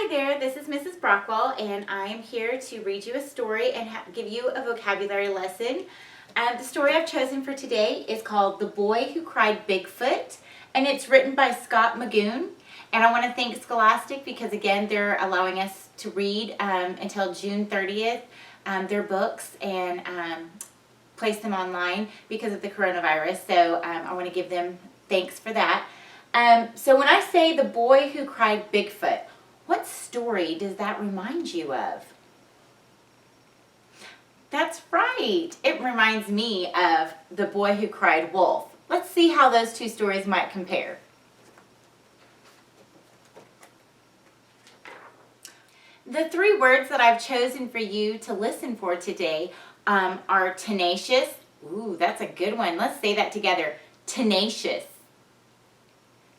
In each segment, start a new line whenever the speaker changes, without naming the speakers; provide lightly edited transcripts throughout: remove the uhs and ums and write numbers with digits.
Hi there, this is Mrs. Brockwell, and I am here to read you a story and give you a vocabulary lesson. The story I've chosen for today is called The Boy Who Cried Bigfoot, and it's written by Scott Magoon. And I want to thank Scholastic because, again, they're allowing us to read until June 30th their books and place them online because of the coronavirus. So I want to give them thanks for that. So when I say The Boy Who Cried Bigfoot, what story does that remind you of? That's right. It reminds me of The Boy Who Cried Wolf. Let's see how those two stories might compare. The three words that I've chosen for you to listen for today are tenacious. Ooh, that's a good one. Let's say that together. Tenacious.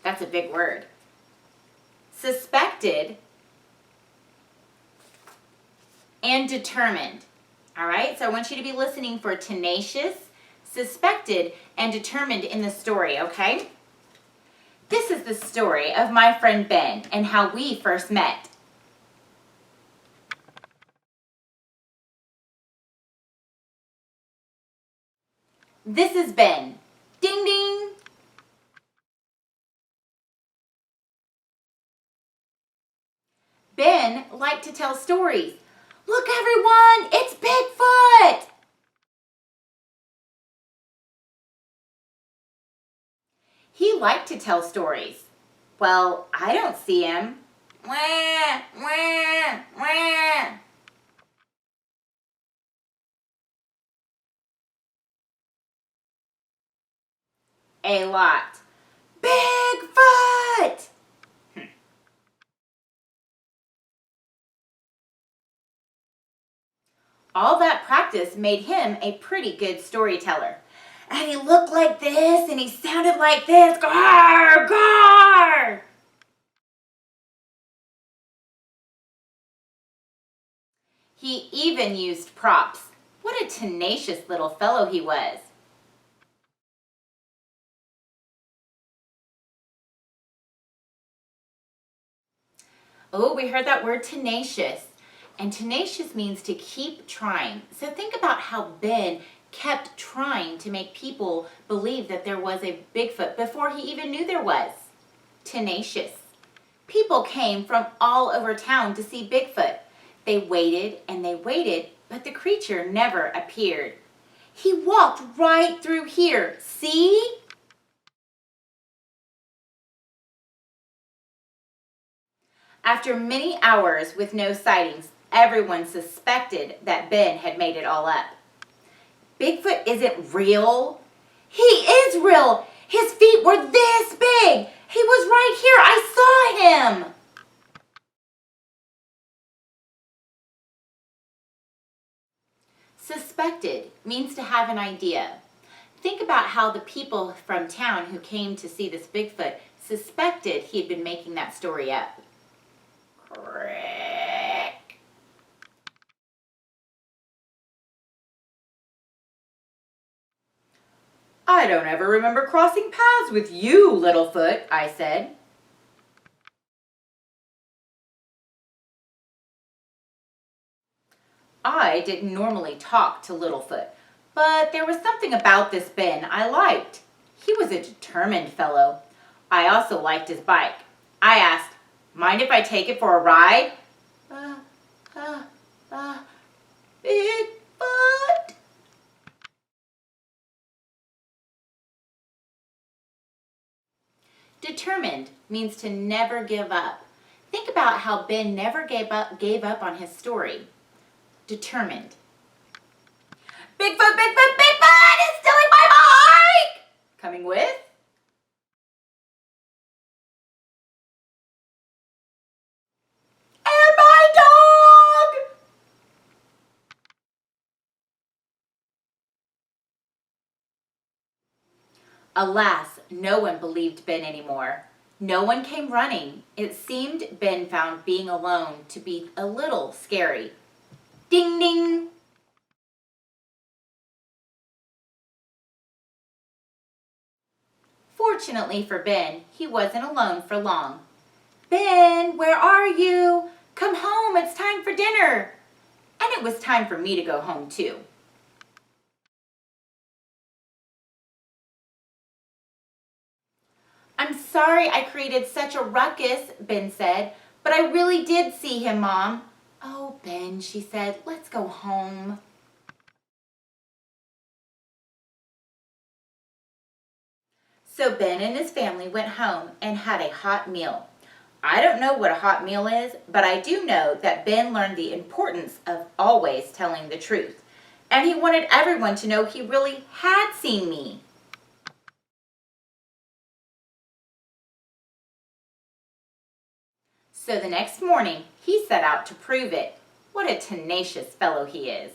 That's a big word. Suspected, and determined. All right, so I want you to be listening for tenacious, suspected, and determined in the story, okay? This is the story of my friend Ben and how we first met. This is Ben. Ding, ding. Ben liked to tell stories. Look, everyone, it's Bigfoot! He liked to tell stories. Well, I don't see him. Wah, wah, wah. A lot. Bigfoot! All that practice made him a pretty good storyteller. And he looked like this, and he sounded like this. Gar, gar! He even used props. What a tenacious little fellow he was. Oh, we heard that word tenacious. And tenacious means to keep trying. So think about how Ben kept trying to make people believe that there was a Bigfoot before he even knew there was. Tenacious. People came from all over town to see Bigfoot. They waited and they waited, but the creature never appeared. He walked right through here. See? After many hours with no sightings, everyone suspected that Ben had made it all up. Bigfoot isn't real. He is real. His feet were this big. He was right here. I saw him. Suspected means to have an idea. Think about how the people from town who came to see this Bigfoot suspected he had been making that story up. Correct. I don't ever remember crossing paths with you, Littlefoot, I said. I didn't normally talk to Littlefoot, but there was something about this Ben I liked. He was a determined fellow. I also liked his bike. I asked, mind if I take it for a ride? Bigfoot. Determined means to never give up. Think about how Ben never gave up on his story. Determined. Bigfoot, Bigfoot, Bigfoot is stealing my bike! Coming with? And my dog! Alas, no one believed Ben anymore. No one came running. It seemed Ben found being alone to be a little scary. Ding, ding! Fortunately for Ben, he wasn't alone for long. Ben, where are you? dinner. And it was time for me to go home too. I'm sorry I created such a ruckus, Ben said, but I really did see him, Mom. Oh, Ben, she said, let's go home. So Ben and his family went home and had a hot meal. I don't know what a hot meal is, but I do know that Ben learned the importance of always telling the truth. And he wanted everyone to know he really had seen me. So the next morning, he set out to prove it. What a tenacious fellow he is.